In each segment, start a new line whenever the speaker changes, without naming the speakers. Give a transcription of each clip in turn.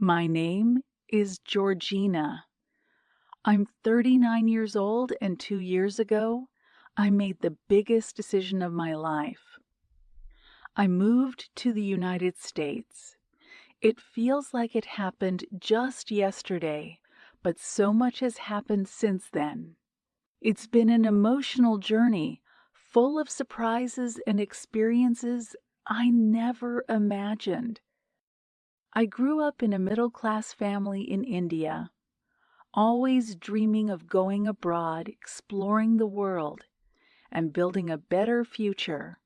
My name is Georgina. I'm 39 years old, and 2 years ago, I made the biggest decision of my life. I moved to the United States. It feels like it happened just yesterday, but so much has happened since then. It's been an emotional journey, full of surprises and experiences I never imagined. I grew up in a middle-class family in India, always dreaming of going abroad, exploring the world, and building a better future.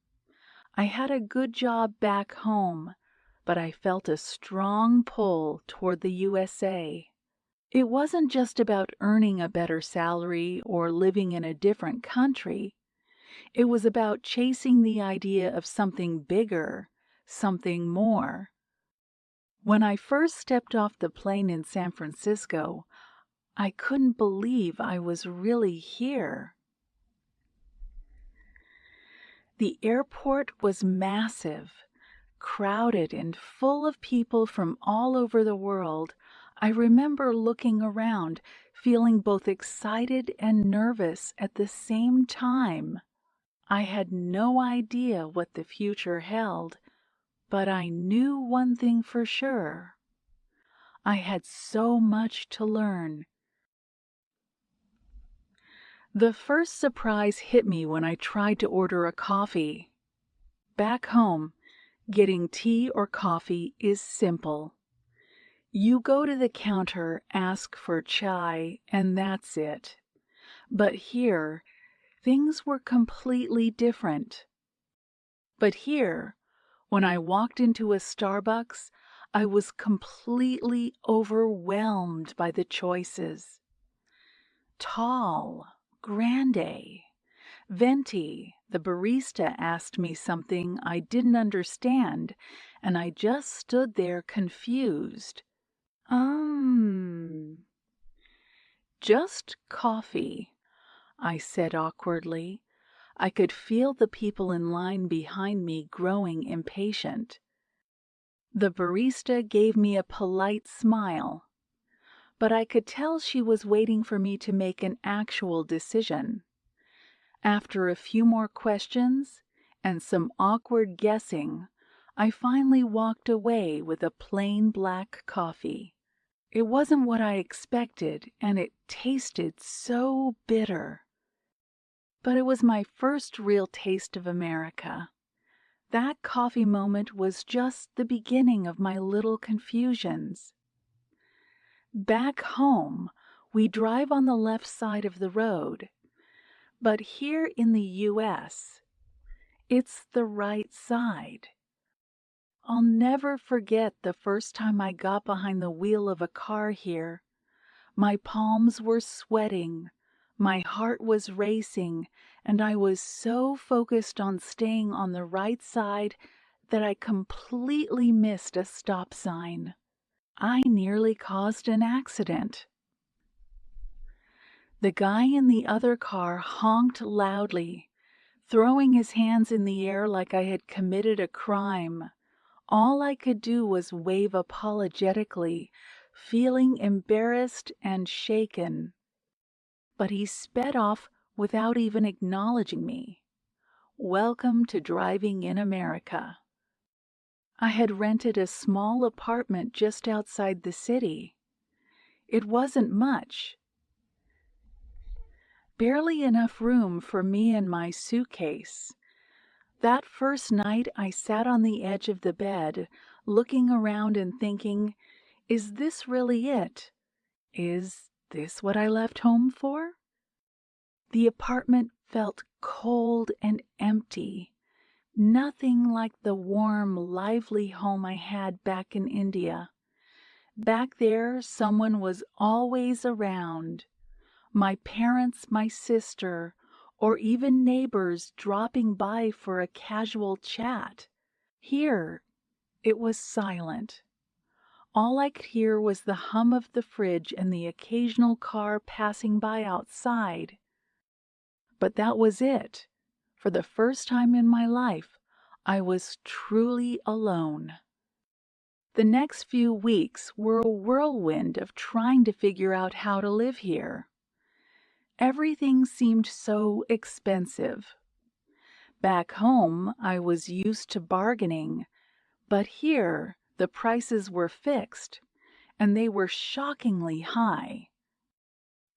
I had a good job back home, but I felt a strong pull toward the USA. It wasn't just about earning a better salary or living in a different country. It was about chasing the idea of something bigger, something more. When I first stepped off the plane in San Francisco, I couldn't believe I was really here. The airport was massive, crowded and full of people from all over the world. I remember looking around, feeling both excited and nervous at the same time. I had no idea what the future held, but I knew one thing for sure. I had so much to learn. The first surprise hit me when I tried to order a coffee. Back home, getting tea or coffee is simple. You go to the counter, ask for chai, and that's it. But here, things were completely different. When I walked into a Starbucks, I was completely overwhelmed by the choices. Tall, grande, venti. The barista asked me something I didn't understand, and I just stood there confused. Just coffee, I said awkwardly. I could feel the people in line behind me growing impatient. The barista gave me a polite smile, but I could tell she was waiting for me to make an actual decision. After a few more questions and some awkward guessing, I finally walked away with a plain black coffee. It wasn't what I expected, and it tasted so bitter. But it was my first real taste of America. That coffee moment was just the beginning of my little confusions. Back home, we drive on the left side of the road. But here in the U.S., it's the right side. I'll never forget the first time I got behind the wheel of a car here. My palms were sweating, my heart was racing, and I was so focused on staying on the right side that I completely missed a stop sign. I nearly caused an accident. The guy in the other car honked loudly, throwing his hands in the air like I had committed a crime. All I could do was wave apologetically, feeling embarrassed and shaken. But he sped off without even acknowledging me. Welcome to driving in America. I had rented a small apartment just outside the city. It wasn't much. Barely enough room for me and my suitcase. That first night I sat on the edge of the bed, looking around and thinking, is this really it? Is this what I left home for? The apartment felt cold and empty. Nothing like the warm, lively home I had back in India. Back there, someone was always around. My parents, my sister, or even neighbors dropping by for a casual chat. Here, it was silent. All I could hear was the hum of the fridge and the occasional car passing by outside. But that was it. For the first time in my life, I was truly alone. The next few weeks were a whirlwind of trying to figure out how to live here. Everything seemed so expensive. Back home, I was used to bargaining, but here the prices were fixed, and they were shockingly high.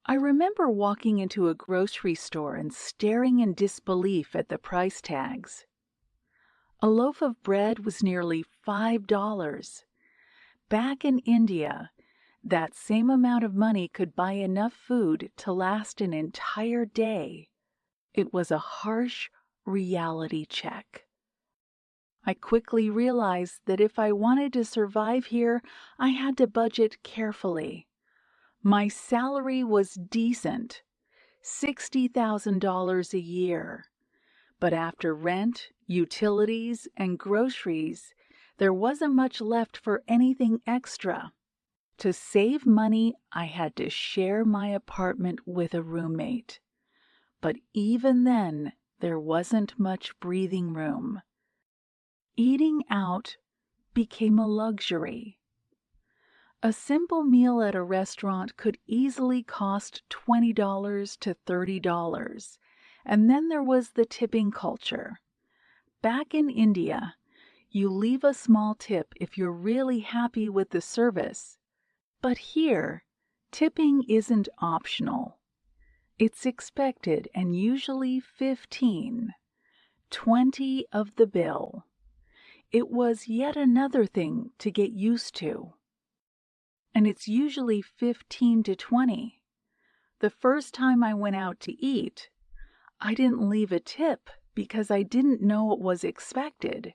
I remember walking into a grocery store and staring in disbelief at the price tags. A loaf of bread was nearly $5. Back in India, that same amount of money could buy enough food to last an entire day. It was a harsh reality check. I quickly realized that if I wanted to survive here, I had to budget carefully. My salary was decent, $60,000 a year. But after rent, utilities, and groceries, there wasn't much left for anything extra. To save money, I had to share my apartment with a roommate. But even then, there wasn't much breathing room. Eating out became a luxury. A simple meal at a restaurant could easily cost $20 to $30. And then there was the tipping culture. Back in India, you leave a small tip if you're really happy with the service. But here, tipping isn't optional. It's expected and usually 15, 20 of the bill. It was yet another thing to get used to. And it's usually 15 to 20. The first time I went out to eat, I didn't leave a tip because I didn't know what was expected.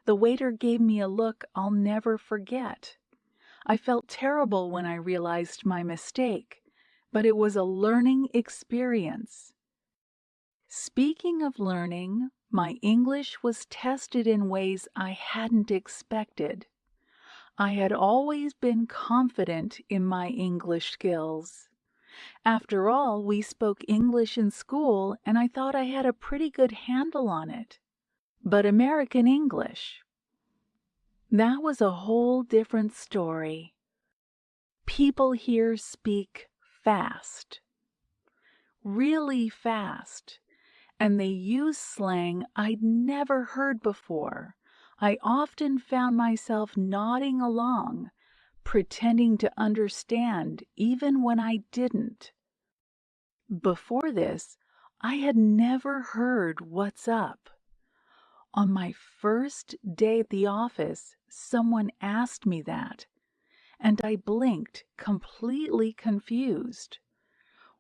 The waiter gave me a look I'll never forget. I felt terrible when I realized my mistake, but it was a learning experience. Speaking of learning, my English was tested in ways I hadn't expected. I had always been confident in my English skills. After all, we spoke English in school, and I thought I had a pretty good handle on it. But American English, that was a whole different story. People here speak fast, really fast, and they use slang I'd never heard before. I often found myself nodding along, pretending to understand even when I didn't. Before this, I had never heard "What's up?" On my first day at the office, someone asked me that, and I blinked, completely confused.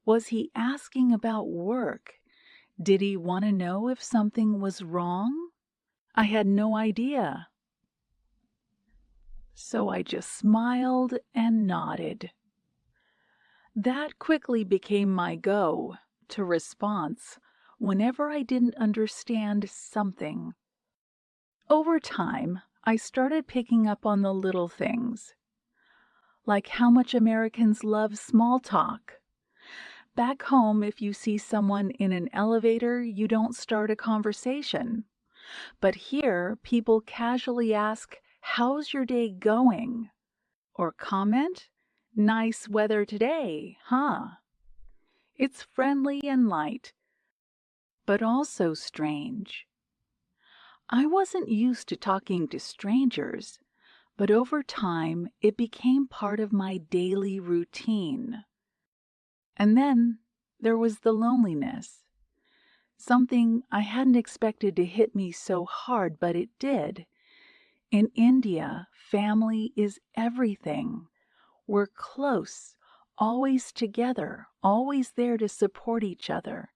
Was he asking about work? Did he want to know if something was wrong? I had no idea. So I just smiled and nodded. That quickly became my go-to response whenever I didn't understand something. Over time, I started picking up on the little things, like how much Americans love small talk. Back home, if you see someone in an elevator, you don't start a conversation. But here, people casually ask, "How's your day going?" Or comment, "Nice weather today, huh?" It's friendly and light, but also strange. I wasn't used to talking to strangers, but over time, it became part of my daily routine. And then there was the loneliness. Something I hadn't expected to hit me so hard, but it did. In India, family is everything. We're close, always together, always there to support each other.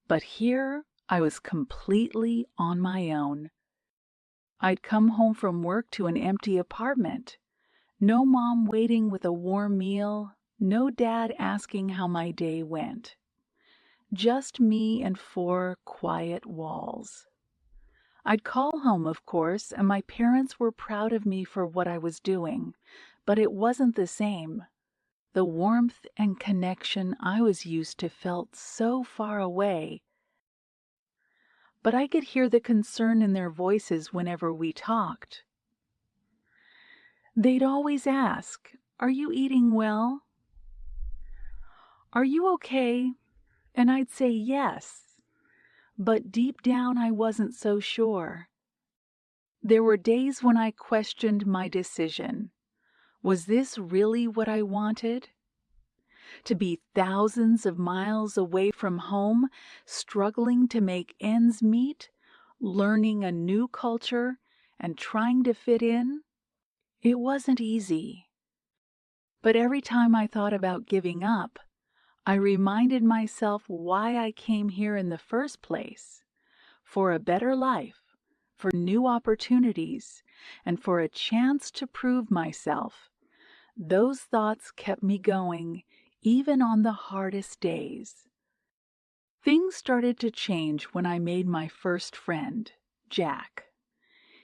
But here, I was completely on my own. I'd come home from work to an empty apartment. No mom waiting with a warm meal, no dad asking how my day went. Just me and four quiet walls. I'd call home, of course, and my parents were proud of me for what I was doing, but it wasn't the same. The warmth and connection I was used to felt so far away. But I could hear the concern in their voices whenever we talked. They'd always ask, "Are you eating well? Are you okay?" And I'd say yes, but deep down I wasn't so sure. There were days when I questioned my decision. Was this really what I wanted? To be thousands of miles away from home, struggling to make ends meet, learning a new culture, and trying to fit in? It wasn't easy. But every time I thought about giving up, I reminded myself why I came here in the first place: for a better life, for new opportunities, and for a chance to prove myself. Those thoughts kept me going, even on the hardest days. Things started to change when I made my first friend, Jack.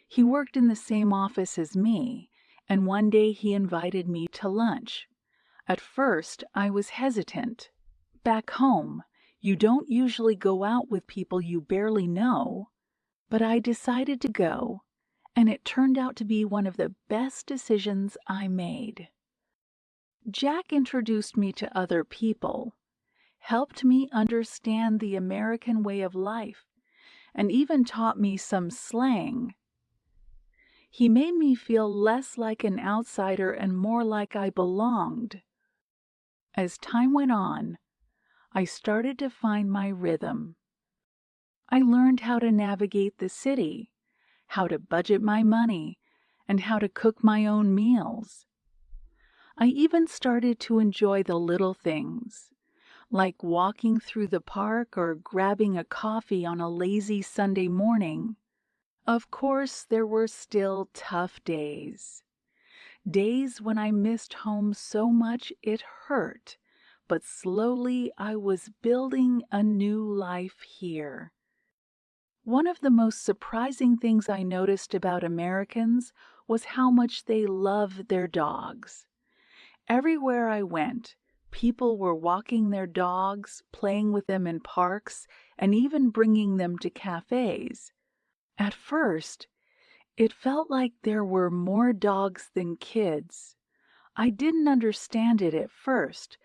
He worked in the same office as me, and one day he invited me to lunch. At first, I was hesitant. Back home, you don't usually go out with people you barely know. But I decided to go, and it turned out to be one of the best decisions I made. Jack introduced me to other people, helped me understand the American way of life, and even taught me some slang. He made me feel less like an outsider and more like I belonged. As time went on, I started to find my rhythm. I learned how to navigate the city, how to budget my money, and how to cook my own meals. I even started to enjoy the little things, like walking through the park or grabbing a coffee on a lazy Sunday morning. Of course, there were still tough days. Days when I missed home so much it hurt, but slowly I was building a new life here. One of the most surprising things I noticed about Americans was how much they love their dogs. Everywhere I went, people were walking their dogs, playing with them in parks, and even bringing them to cafes. At first, it felt like there were more dogs than kids. I didn't understand it at first,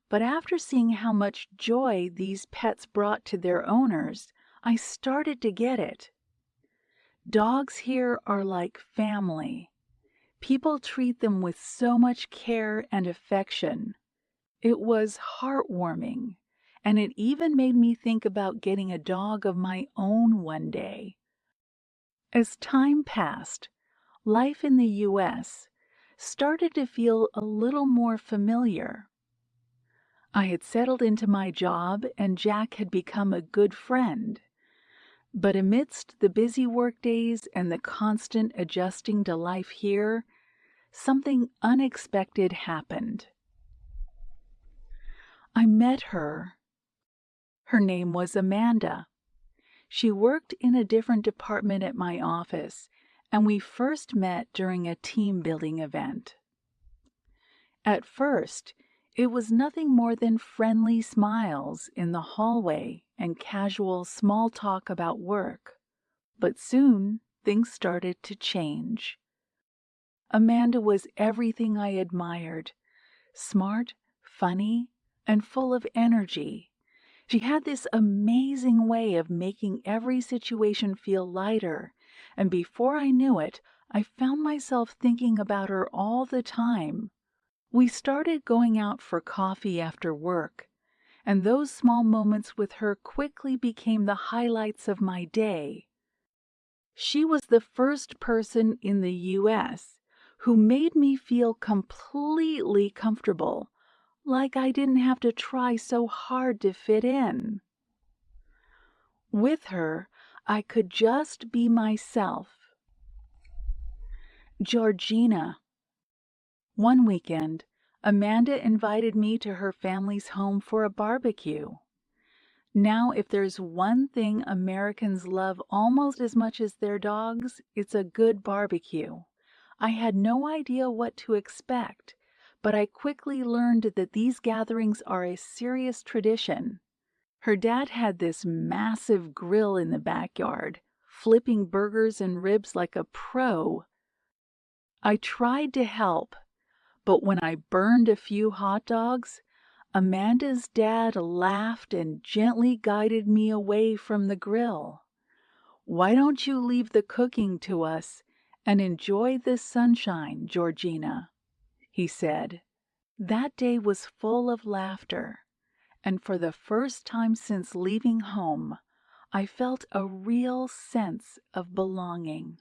but after seeing how much joy these pets brought to their owners, I started to get it. Dogs here are like family. People treat them with so much care and affection. It was heartwarming, and it even made me think about getting a dog of my own one day. As time passed, life in the U.S. started to feel a little more familiar. I had settled into my job, and Jack had become a good friend. But amidst the busy workdays and the constant adjusting to life here, something unexpected happened. I met her. Her name was Amanda. She worked in a different department at my office, and we first met during a team-building event. At first, it was nothing more than friendly smiles in the hallway and casual small talk about work. But soon, things started to change. Amanda was everything I admired: smart, funny, and full of energy. She had this amazing way of making every situation feel lighter, and before I knew it, I found myself thinking about her all the time. We started going out for coffee after work, and those small moments with her quickly became the highlights of my day. She was the first person in the U.S. who made me feel completely comfortable, like I didn't have to try so hard to fit in. With her, I could just be myself. Georgina. One weekend, Amanda invited me to her family's home for a barbecue. Now, if there's one thing Americans love almost as much as their dogs, it's a good barbecue. I had no idea what to expect, but I quickly learned that these gatherings are a serious tradition. Her dad had this massive grill in the backyard, flipping burgers and ribs like a pro. I tried to help, but when I burned a few hot dogs, Amanda's dad laughed and gently guided me away from the grill. "Why don't you leave the cooking to us and enjoy this sunshine, Georgina?" he said. That day was full of laughter, and for the first time since leaving home, I felt a real sense of belonging.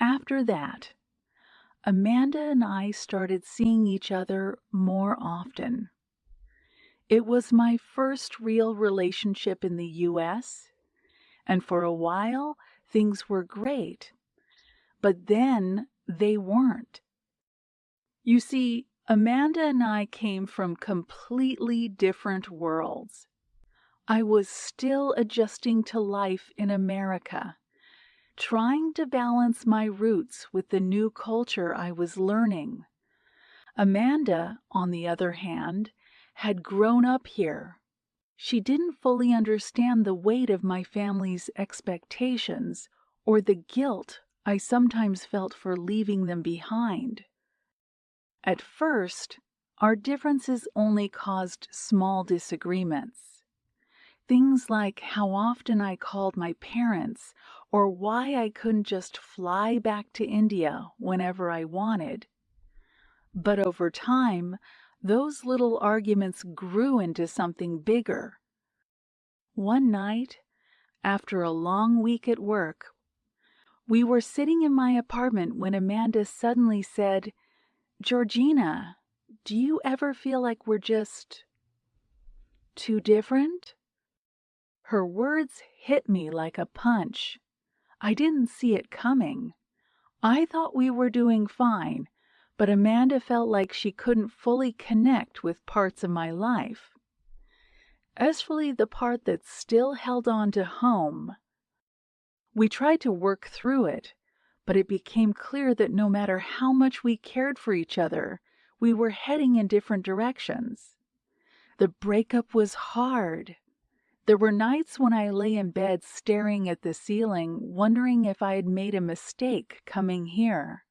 After that, Amanda and I started seeing each other more often. It was my first real relationship in the U.S., and for a while things were great, but then they weren't. You see, Amanda and I came from completely different worlds. I was still adjusting to life in America, trying to balance my roots with the new culture I was learning. Amanda, on the other hand, had grown up here. She didn't fully understand the weight of my family's expectations or the guilt I sometimes felt for leaving them behind. At first, our differences only caused small disagreements. Things like how often I called my parents or why I couldn't just fly back to India whenever I wanted. But over time, those little arguments grew into something bigger. One night, after a long week at work, we were sitting in my apartment when Amanda suddenly said, "Georgina, do you ever feel like we're just too different?" Her words hit me like a punch. I didn't see it coming. I thought we were doing fine, but Amanda felt like she couldn't fully connect with parts of my life. Especially the part that still held on to home. We tried to work through it, but it became clear that no matter how much we cared for each other, we were heading in different directions. The breakup was hard. There were nights when I lay in bed staring at the ceiling, wondering if I had made a mistake coming here.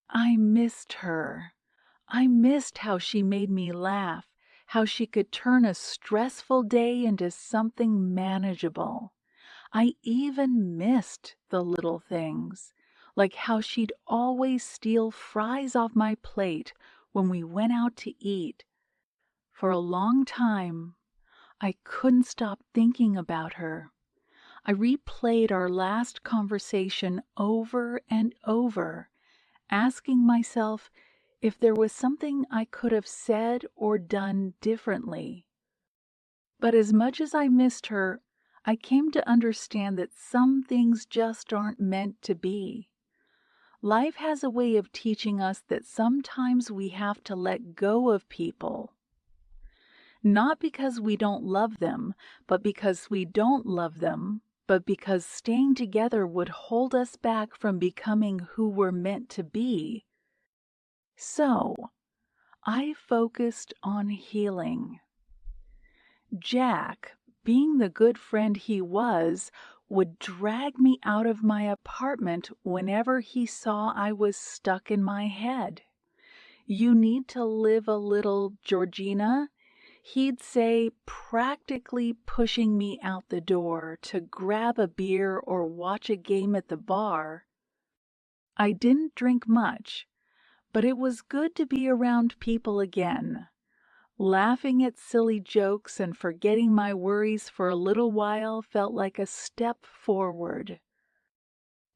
I missed her. I missed how she made me laugh, how she could turn a stressful day into something manageable. I even missed the little things, like how she'd always steal fries off my plate when we went out to eat. For a long time, I couldn't stop thinking about her. I replayed our last conversation over and over, asking myself if there was something I could have said or done differently. But as much as I missed her, I came to understand that some things just aren't meant to be. Life has a way of teaching us that sometimes we have to let go of people. Not because we don't love them, but because we don't love them, but because staying together would hold us back from becoming who we're meant to be. So, I focused on healing. Jack, being the good friend he was, would drag me out of my apartment whenever he saw I was stuck in my head. "You need to live a little, Georgina," he'd say, practically pushing me out the door to grab a beer or watch a game at the bar. I didn't drink much, but it was good to be around people again. Laughing at silly jokes and forgetting my worries for a little while felt like a step forward.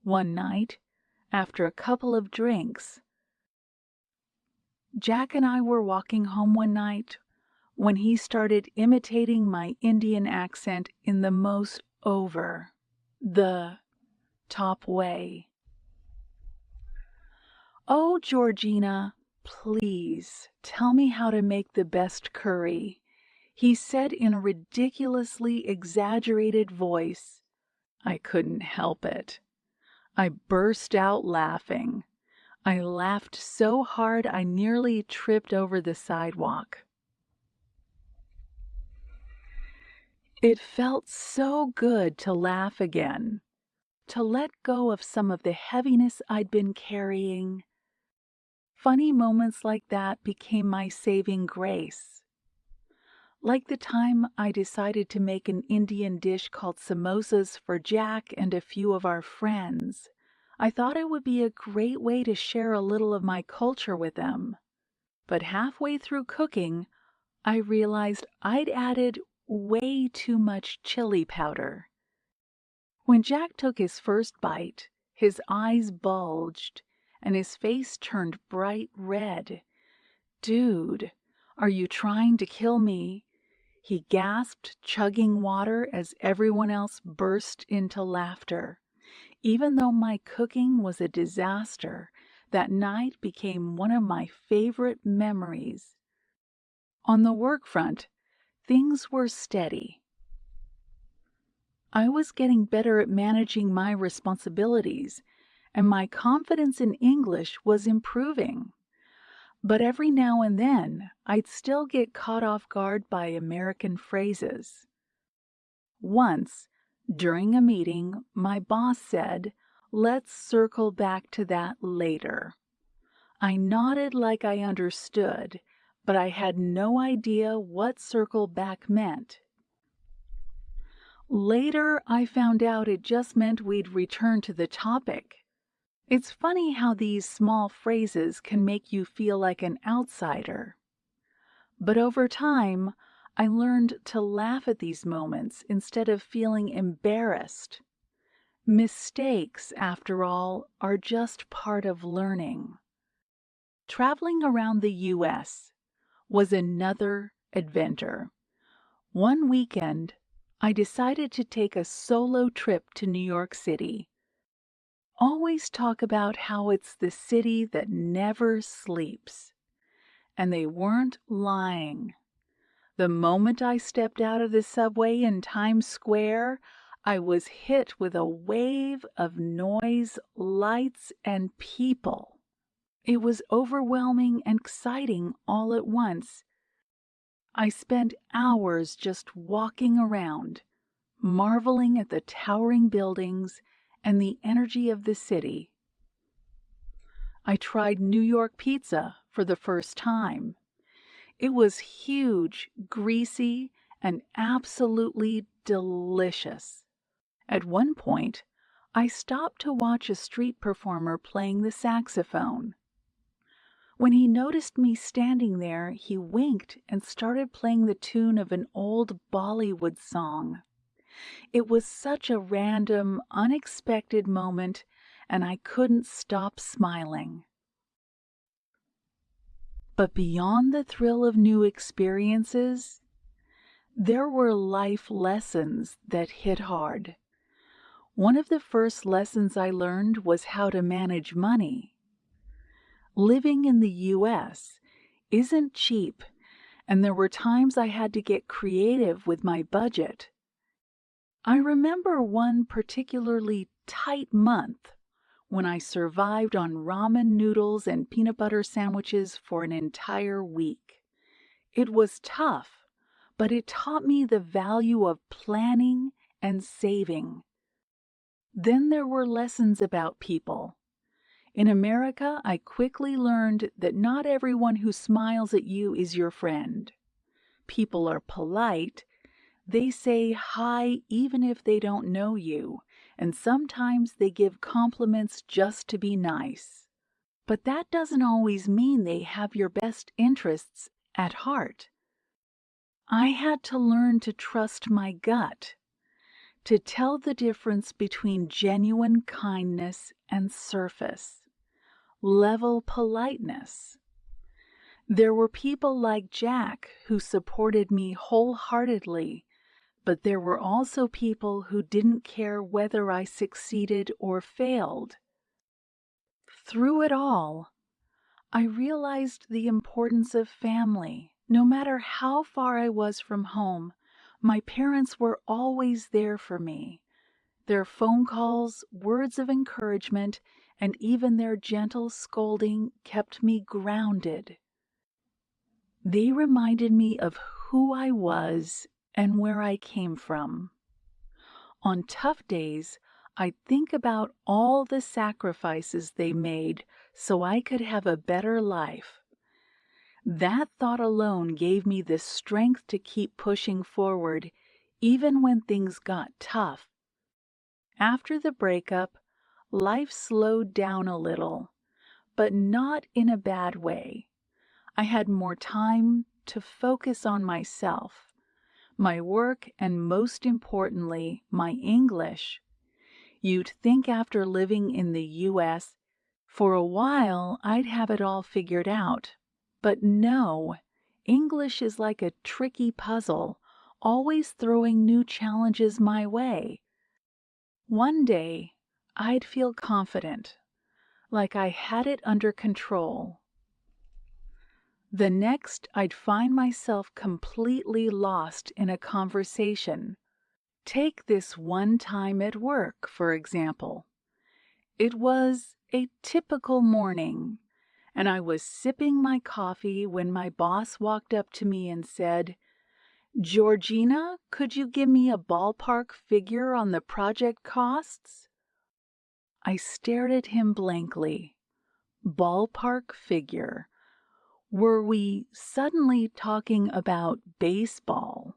One night, after a couple of drinks, Jack and I were walking home one night when he started imitating my Indian accent in the most over-the-top way. "Oh, Georgina, please tell me how to make the best curry," he said in a ridiculously exaggerated voice. I couldn't help it. I burst out laughing. I laughed so hard I nearly tripped over the sidewalk. It felt so good to laugh again. to let go of some of the heaviness I'd been carrying. Funny moments like that became my saving grace. Like the time I decided to make an Indian dish called samosas for Jack and a few of our friends. I thought it would be a great way to share a little of my culture with them. But halfway through cooking, I realized I'd added way too much chili powder. When Jack took his first bite, his eyes bulged and his face turned bright red. "Dude, are you trying to kill me?" he gasped, chugging water as everyone else burst into laughter. Even though my cooking was a disaster, that night became one of my favorite memories. On the work front, things were steady. I was getting better at managing my responsibilities, and my confidence in English was improving. But every now and then, I'd still get caught off guard by American phrases. Once, during a meeting, my boss said, "Let's circle back to that later." I nodded like I understood, but I had no idea what circle back meant. Later, I found out it just meant we'd return to the topic. It's funny how these small phrases can make you feel like an outsider. But over time, I learned to laugh at these moments instead of feeling embarrassed. Mistakes, after all, are just part of learning. Traveling around the U.S. was another adventure. One weekend, I decided to take a solo trip to New York City. Always talk about how it's the city that never sleeps. And they weren't lying. The moment I stepped out of the subway in Times Square, I was hit with a wave of noise, lights, and people. It was overwhelming and exciting all at once. I spent hours just walking around, marveling at the towering buildings and the energy of the city. I tried New York pizza for the first time. It was huge, greasy, and absolutely delicious. At one point, I stopped to watch a street performer playing the saxophone. When he noticed me standing there, he winked and started playing the tune of an old Bollywood song. It was such a random, unexpected moment, and I couldn't stop smiling. But beyond the thrill of new experiences, there were life lessons that hit hard. One of the first lessons I learned was how to manage money. Living in the U.S. isn't cheap, and there were times I had to get creative with my budget. I remember one particularly tight month when I survived on ramen noodles and peanut butter sandwiches for an entire week. It was tough, but it taught me the value of planning and saving. Then there were lessons about people. In America, I quickly learned that not everyone who smiles at you is your friend. People are polite. They say hi even if they don't know you, and sometimes they give compliments just to be nice. But that doesn't always mean they have your best interests at heart. I had to learn to trust my gut, to tell the difference between genuine kindness and surface level politeness. There were people like Jack who supported me wholeheartedly, but there were also people who didn't care whether I succeeded or failed. Through it all, I realized the importance of family. No matter how far I was from home, my parents were always there for me. Their phone calls, words of encouragement, and even their gentle scolding kept me grounded. They reminded me of who I was and where I came from. On tough days, I'd think about all the sacrifices they made so I could have a better life. That thought alone gave me the strength to keep pushing forward, even when things got tough. After the breakup, life slowed down a little, but not in a bad way. I had more time to focus on myself, my work, and most importantly, my English. You'd think after living in the U.S. for a while I'd have it all figured out. But no, English is like a tricky puzzle, always throwing new challenges my way. One day, I'd feel confident, like I had it under control. The next, I'd find myself completely lost in a conversation. Take this one time at work, for example. It was a typical morning, and I was sipping my coffee when my boss walked up to me and said, "Georgina, could you give me a ballpark figure on the project costs?" I stared at him blankly. Ballpark figure. Were we suddenly talking about baseball?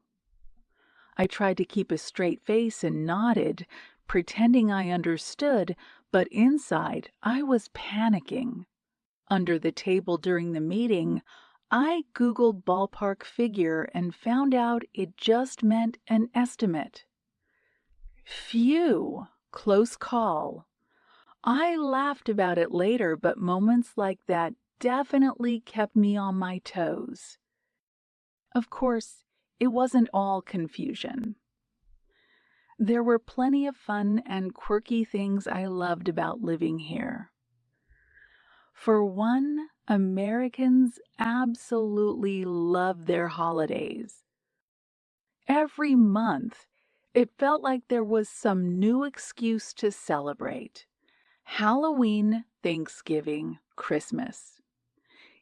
I tried to keep a straight face and nodded, pretending I understood, but inside I was panicking. Under the table during the meeting, I Googled ballpark figure and found out it just meant an estimate. Phew, close call. I laughed about it later, but moments like that definitely kept me on my toes. Of course, it wasn't all confusion. There were plenty of fun and quirky things I loved about living here. For one, Americans absolutely love their holidays. Every month, it felt like there was some new excuse to celebrate. Halloween, Thanksgiving, Christmas.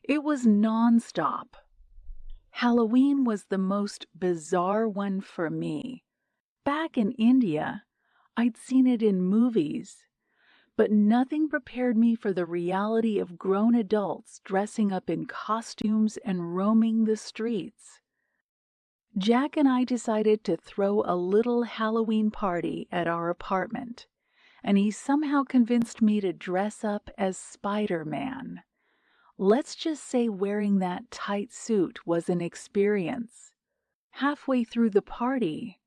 It was nonstop. Halloween was the most bizarre one for me. Back in India, I'd seen it in movies, but nothing prepared me for the reality of grown adults dressing up in costumes and roaming the streets. Jack and I decided to throw a little Halloween party at our apartment, and he somehow convinced me to dress up as Spider-Man. Let's just say wearing that tight suit was an experience. Halfway through the party,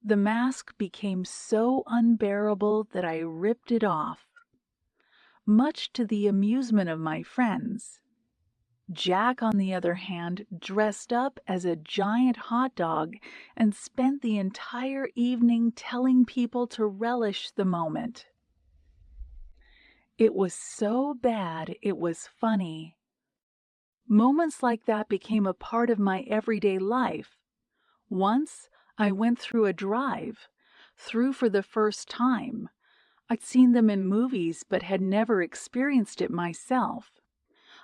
the mask became so unbearable that I ripped it off, much to the amusement of my friends. Jack, on the other hand, dressed up as a giant hot dog and spent the entire evening telling people to relish the moment. It was so bad it was funny. Moments like that became a part of my everyday life. Once, I went through a drive-through for the first time. I'd seen them in movies but had never experienced it myself.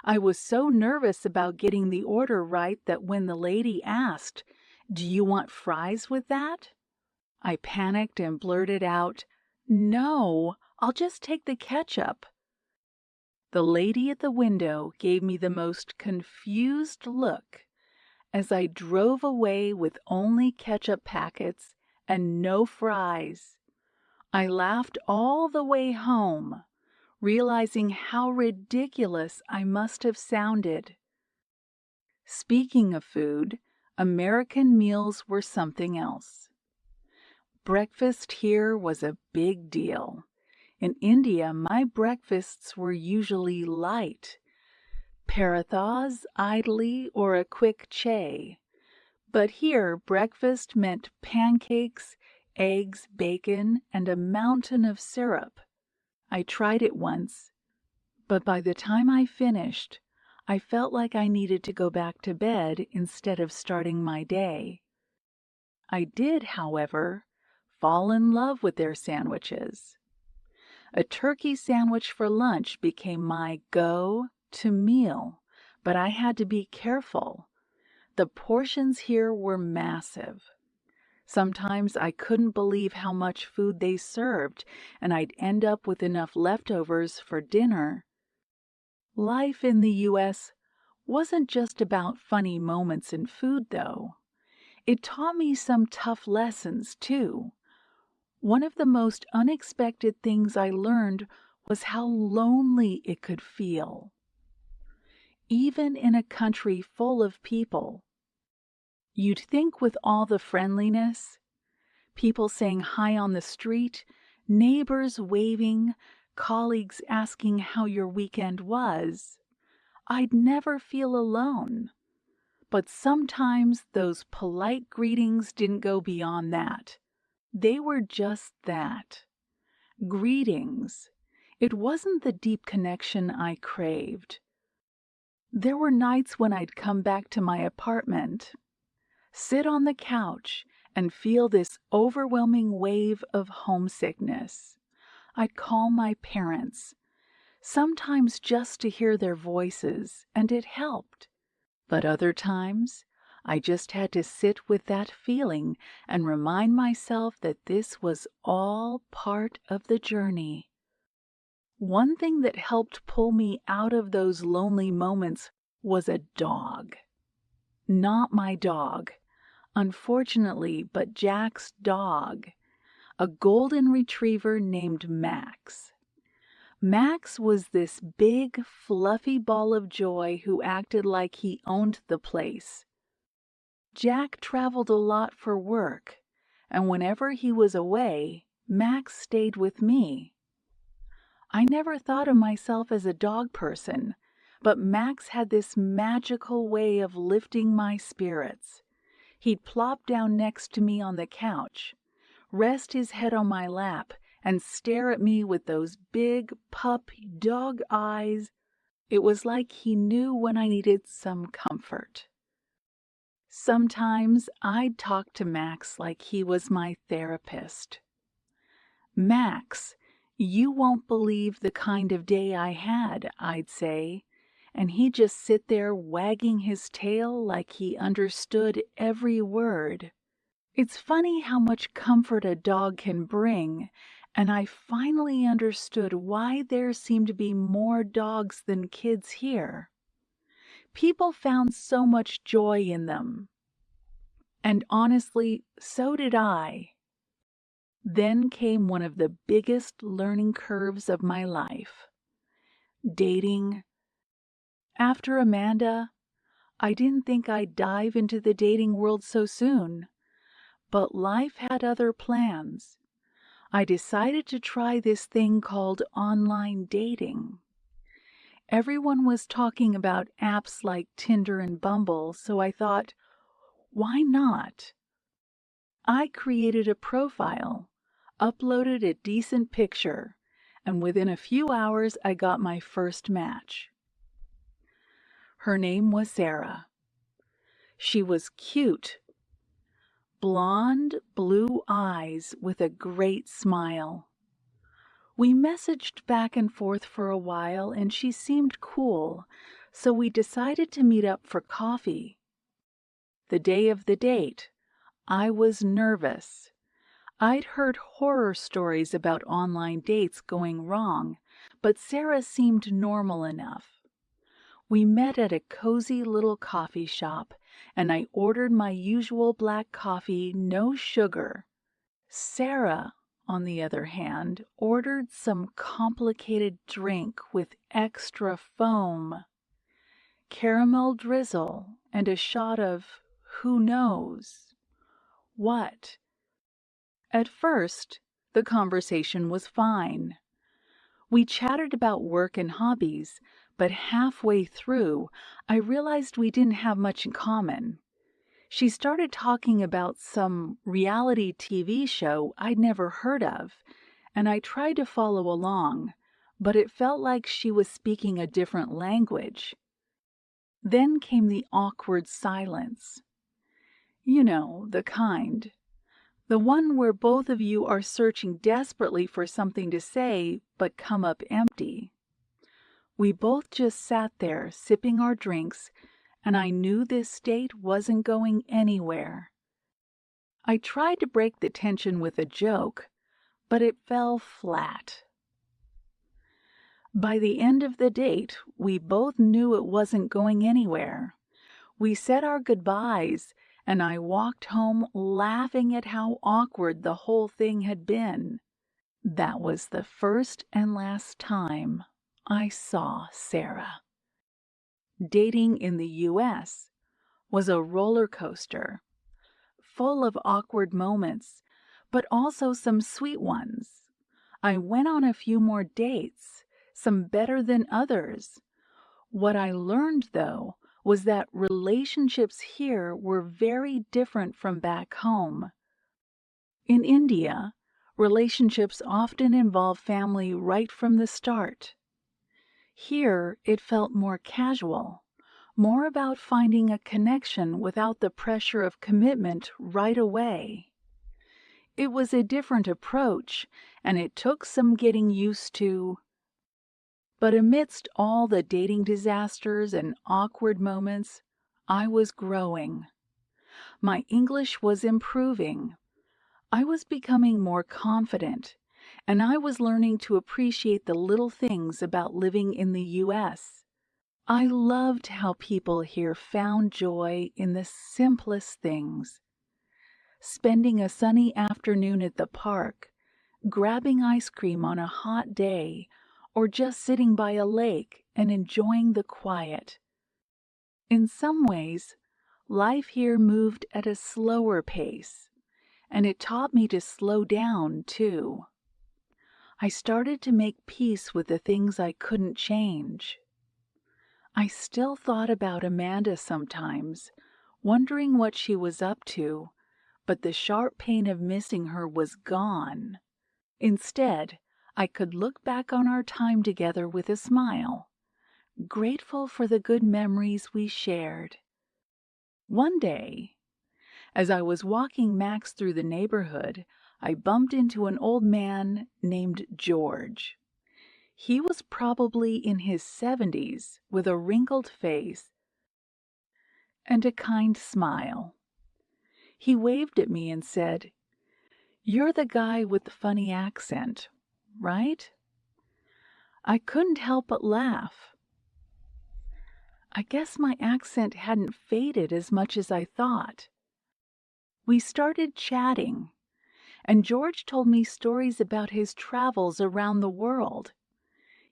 I was so nervous about getting the order right that when the lady asked, "Do you want fries with that?" I panicked and blurted out, "No, I'll just take the ketchup." The lady at the window gave me the most confused look as I drove away with only ketchup packets and no fries. I laughed all the way home, realizing how ridiculous I must have sounded. Speaking of food, American meals were something else. Breakfast here was a big deal. In India, my breakfasts were usually light. Parathas, idli, or a quick chai. But here, breakfast meant pancakes, eggs, bacon, and a mountain of syrup. I tried it once, but by the time I finished, I felt like I needed to go back to bed instead of starting my day. I did, however, fall in love with their sandwiches. A turkey sandwich for lunch became my go-to meal, but I had to be careful. The portions here were massive. Sometimes I couldn't believe how much food they served, and I'd end up with enough leftovers for dinner. Life in the U.S. wasn't just about funny moments in food, though. It taught me some tough lessons, too. One of the most unexpected things I learned was how lonely it could feel, even in a country full of people. You'd think with all the friendliness, people saying hi on the street, neighbors waving, colleagues asking how your weekend was, I'd never feel alone. But sometimes those polite greetings didn't go beyond that. They were just that. Greetings. It wasn't the deep connection I craved. There were nights when I'd come back to my apartment, sit on the couch, and feel this overwhelming wave of homesickness. I'd call my parents, sometimes just to hear their voices, and it helped. But other times, I just had to sit with that feeling and remind myself that this was all part of the journey. One thing that helped pull me out of those lonely moments was a dog. Not my dog, unfortunately, but Jack's dog, a golden retriever named Max. Max was this big, fluffy ball of joy who acted like he owned the place. Jack traveled a lot for work, and whenever he was away, Max stayed with me. I never thought of myself as a dog person, but Max had this magical way of lifting my spirits. He'd plop down next to me on the couch, rest his head on my lap, and stare at me with those big puppy dog eyes. It was like he knew when I needed some comfort. Sometimes I'd talk to Max like he was my therapist. "Max, you won't believe the kind of day I had," I'd say, and he'd just sit there wagging his tail like he understood every word. It's funny how much comfort a dog can bring, and I finally understood why there seemed to be more dogs than kids here. People found so much joy in them. And honestly, so did I. Then came one of the biggest learning curves of my life. Dating. After Amanda, I didn't think I'd dive into the dating world so soon. But life had other plans. I decided to try this thing called online dating. Everyone was talking about apps like Tinder and Bumble, so I thought, why not? I created a profile, uploaded a decent picture, and within a few hours I got my first match. Her name was Sarah. She was cute, blonde, blue eyes with a great smile. We messaged back and forth for a while, and she seemed cool, so we decided to meet up for coffee. The day of the date, I was nervous. I'd heard horror stories about online dates going wrong, but Sarah seemed normal enough. We met at a cozy little coffee shop, and I ordered my usual black coffee, no sugar. Sarah, on the other hand, ordered some complicated drink with extra foam, caramel drizzle, and a shot of who knows what. At first, the conversation was fine. We chatted about work and hobbies, but halfway through, I realized we didn't have much in common. She started talking about some reality TV show I'd never heard of, and I tried to follow along, but it felt like she was speaking a different language. Then came the awkward silence. You know, the kind. The one where both of you are searching desperately for something to say, but come up empty. We both just sat there, sipping our drinks, and I knew this date wasn't going anywhere. I tried to break the tension with a joke, but it fell flat. By the end of the date, we both knew it wasn't going anywhere. We said our goodbyes, and I walked home laughing at how awkward the whole thing had been. That was the first and last time I saw Sarah. Dating in the U.S. was a roller coaster, full of awkward moments, but also some sweet ones. I went on a few more dates, some better than others. What I learned, though, was that relationships here were very different from back home. In India, relationships often involve family right from the start. Here, it felt more casual, more about finding a connection without the pressure of commitment right away. It was a different approach, and it took some getting used to. But amidst all the dating disasters and awkward moments, I was growing. My English was improving. I was becoming more confident, and I was learning to appreciate the little things about living in the U.S. I loved how people here found joy in the simplest things. Spending a sunny afternoon at the park, grabbing ice cream on a hot day, or just sitting by a lake and enjoying the quiet. In some ways, life here moved at a slower pace, and it taught me to slow down, too. I started to make peace with the things I couldn't change. I still thought about Amanda sometimes, wondering what she was up to, but the sharp pain of missing her was gone. Instead, I could look back on our time together with a smile, grateful for the good memories we shared. One day, as I was walking Max through the neighborhood, I bumped into an old man named George. He was probably in his 70s, with a wrinkled face and a kind smile. He waved at me and said, "You're the guy with the funny accent, right?" I couldn't help but laugh. I guess my accent hadn't faded as much as I thought. We started chatting, and George told me stories about his travels around the world.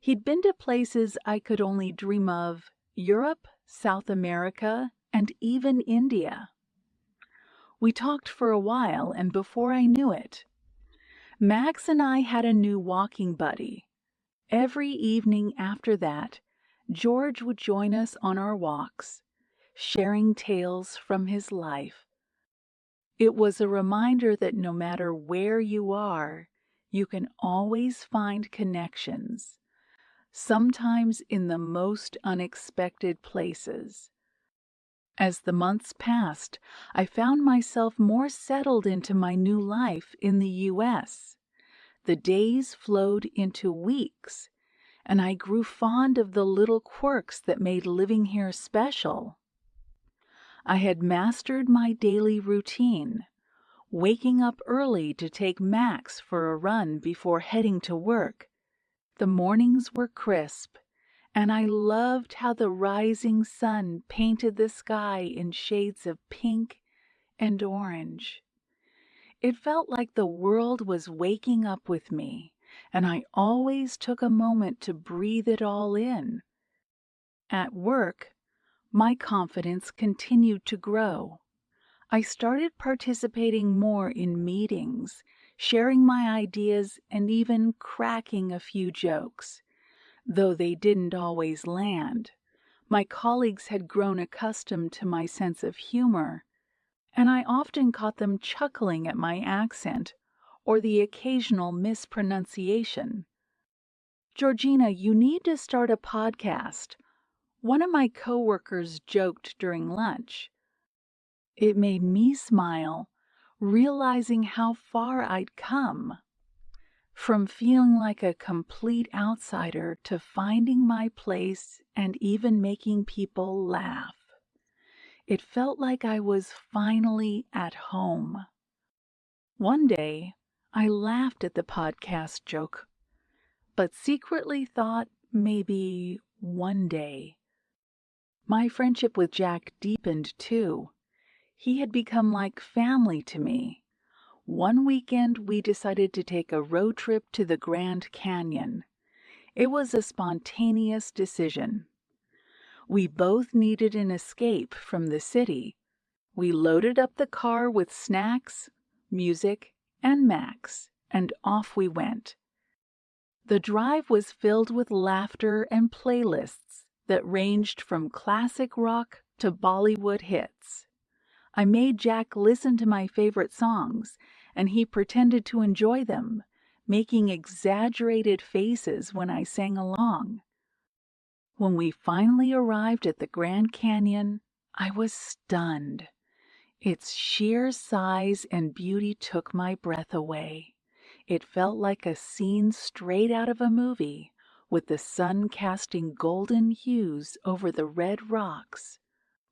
He'd been to places I could only dream of: Europe, South America, and even India. We talked for a while, and before I knew it, Max and I had a new walking buddy. Every evening after that, George would join us on our walks, sharing tales from his life. It was a reminder that no matter where you are, you can always find connections, sometimes in the most unexpected places. As the months passed, I found myself more settled into my new life in the U.S. The days flowed into weeks, and I grew fond of the little quirks that made living here special. I had mastered my daily routine, waking up early to take Max for a run before heading to work. The mornings were crisp, and I loved how the rising sun painted the sky in shades of pink and orange. It felt like the world was waking up with me, and I always took a moment to breathe it all in. At work, my confidence continued to grow. I started participating more in meetings, sharing my ideas, and even cracking a few jokes. Though they didn't always land, my colleagues had grown accustomed to my sense of humor, and I often caught them chuckling at my accent or the occasional mispronunciation. "Georgina, you need to start a podcast," one of my coworkers joked during lunch. It made me smile, realizing how far I'd come. From feeling like a complete outsider to finding my place and even making people laugh. It felt like I was finally at home. One day, I laughed at the podcast joke, but secretly thought maybe one day. My friendship with Jack deepened too. He had become like family to me. One weekend, we decided to take a road trip to the Grand Canyon. It was a spontaneous decision. We both needed an escape from the city. We loaded up the car with snacks, music, and Max, and off we went. The drive was filled with laughter and playlists that ranged from classic rock to Bollywood hits. I made Jack listen to my favorite songs, and he pretended to enjoy them, making exaggerated faces when I sang along. When we finally arrived at the Grand Canyon, I was stunned. Its sheer size and beauty took my breath away. It felt like a scene straight out of a movie, with the sun casting golden hues over the red rocks.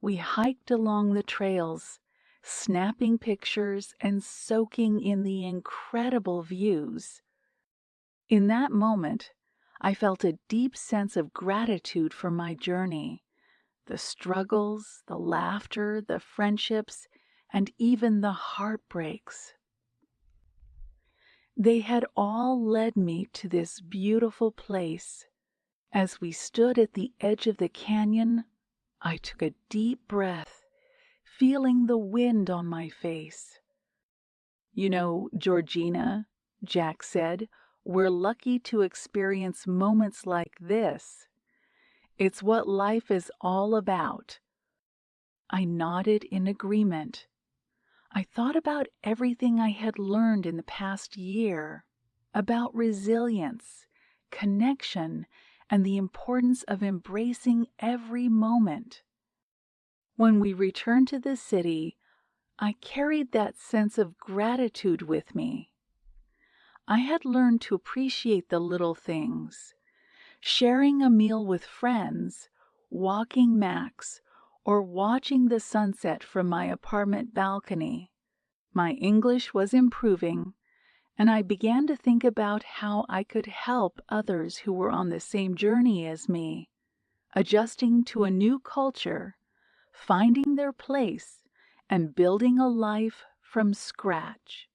We hiked along the trails, snapping pictures and soaking in the incredible views. In that moment, I felt a deep sense of gratitude for my journey. The struggles, the laughter, the friendships, and even the heartbreaks. They had all led me to this beautiful place. As we stood at the edge of the canyon, I took a deep breath, feeling the wind on my face. "You know, Georgina," Jack said, "we're lucky to experience moments like this. It's what life is all about." I nodded in agreement. I thought about everything I had learned in the past year, about resilience, connection, and the importance of embracing every moment. When we returned to the city, I carried that sense of gratitude with me. I had learned to appreciate the little things, sharing a meal with friends, walking Max, or watching the sunset from my apartment balcony. My English was improving, and I began to think about how I could help others who were on the same journey as me, adjusting to a new culture, finding their place, and building a life from scratch.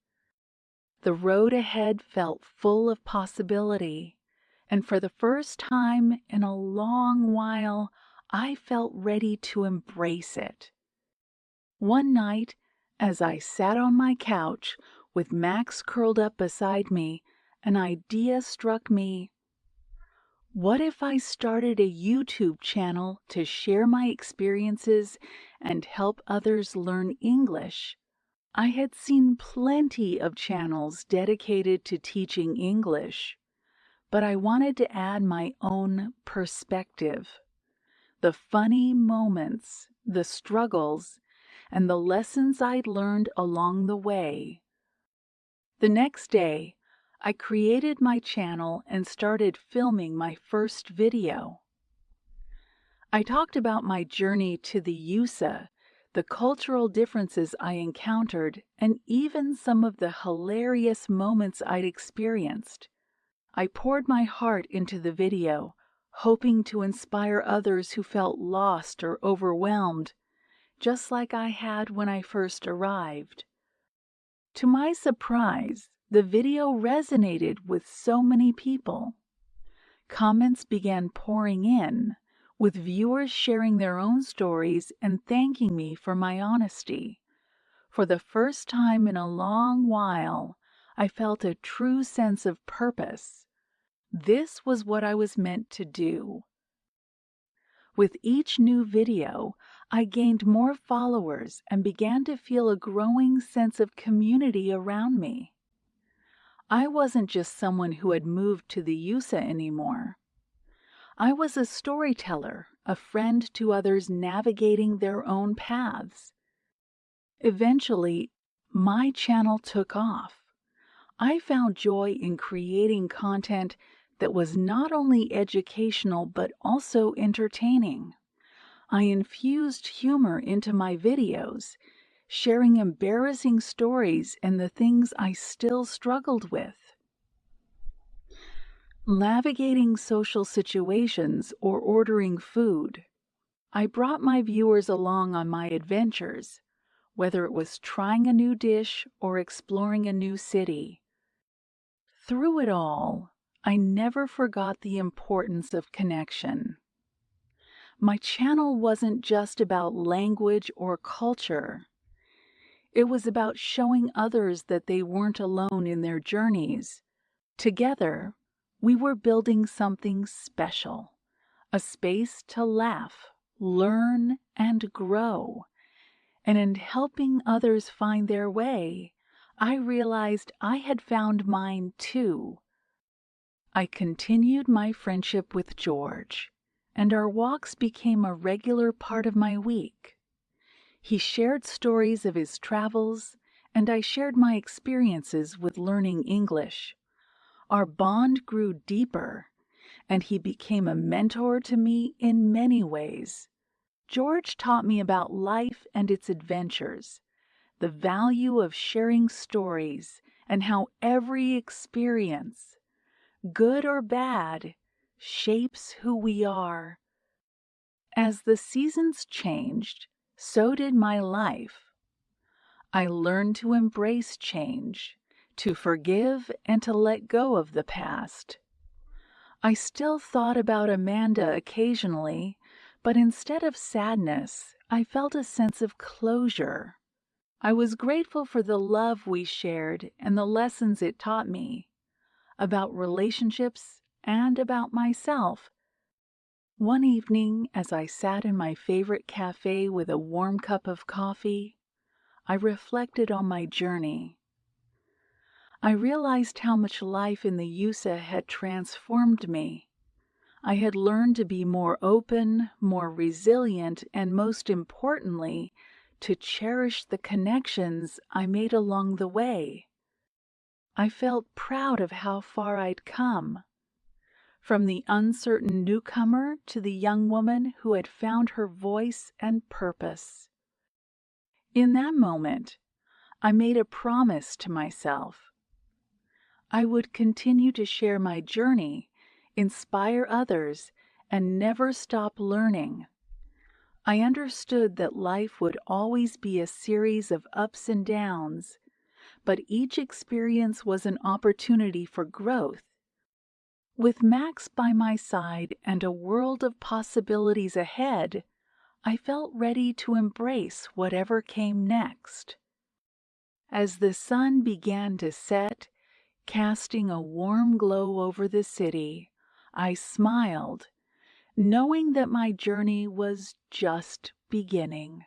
The road ahead felt full of possibility, and for the first time in a long while, I felt ready to embrace it. One night, as I sat on my couch with Max curled up beside me, an idea struck me. What if I started a YouTube channel to share my experiences and help others learn English? I had seen plenty of channels dedicated to teaching English, but I wanted to add my own perspective. The funny moments, the struggles, and the lessons I'd learned along the way. The next day, I created my channel and started filming my first video. I talked about my journey to the USA, the cultural differences I encountered, and even some of the hilarious moments I'd experienced. I poured my heart into the video, hoping to inspire others who felt lost or overwhelmed, just like I had when I first arrived. To my surprise, the video resonated with so many people. Comments began pouring in, with viewers sharing their own stories and thanking me for my honesty. For the first time in a long while, I felt a true sense of purpose. This was what I was meant to do. With each new video, I gained more followers and began to feel a growing sense of community around me. I wasn't just someone who had moved to the USA anymore. I was a storyteller, a friend to others navigating their own paths. Eventually, my channel took off. I found joy in creating content that was not only educational but also entertaining. I infused humor into my videos, sharing embarrassing stories and the things I still struggled with. Navigating social situations or ordering food. I brought my viewers along on my adventures, whether it was trying a new dish or exploring a new city. Through it all, I never forgot the importance of connection. My channel wasn't just about language or culture. It was about showing others that they weren't alone in their journeys. Together, we were building something special, a space to laugh, learn, and grow. And in helping others find their way, I realized I had found mine too. I continued my friendship with George, and our walks became a regular part of my week. He shared stories of his travels, and I shared my experiences with learning English. Our bond grew deeper, and he became a mentor to me in many ways. George taught me about life and its adventures, the value of sharing stories, and how every experience, good or bad, shapes who we are. As the seasons changed, so did my life. I learned to embrace change, to forgive and to let go of the past. I still thought about Amanda occasionally, but instead of sadness, I felt a sense of closure. I was grateful for the love we shared and the lessons it taught me about relationships and about myself. One evening, as I sat in my favorite cafe with a warm cup of coffee, I reflected on my journey. I realized how much life in the USA had transformed me. I had learned to be more open, more resilient, and most importantly, to cherish the connections I made along the way. I felt proud of how far I'd come, from the uncertain newcomer to the young woman who had found her voice and purpose. In that moment, I made a promise to myself. I would continue to share my journey, inspire others, and never stop learning. I understood that life would always be a series of ups and downs, but each experience was an opportunity for growth. With Max by my side and a world of possibilities ahead, I felt ready to embrace whatever came next. As the sun began to set, casting a warm glow over the city, I smiled, knowing that my journey was just beginning.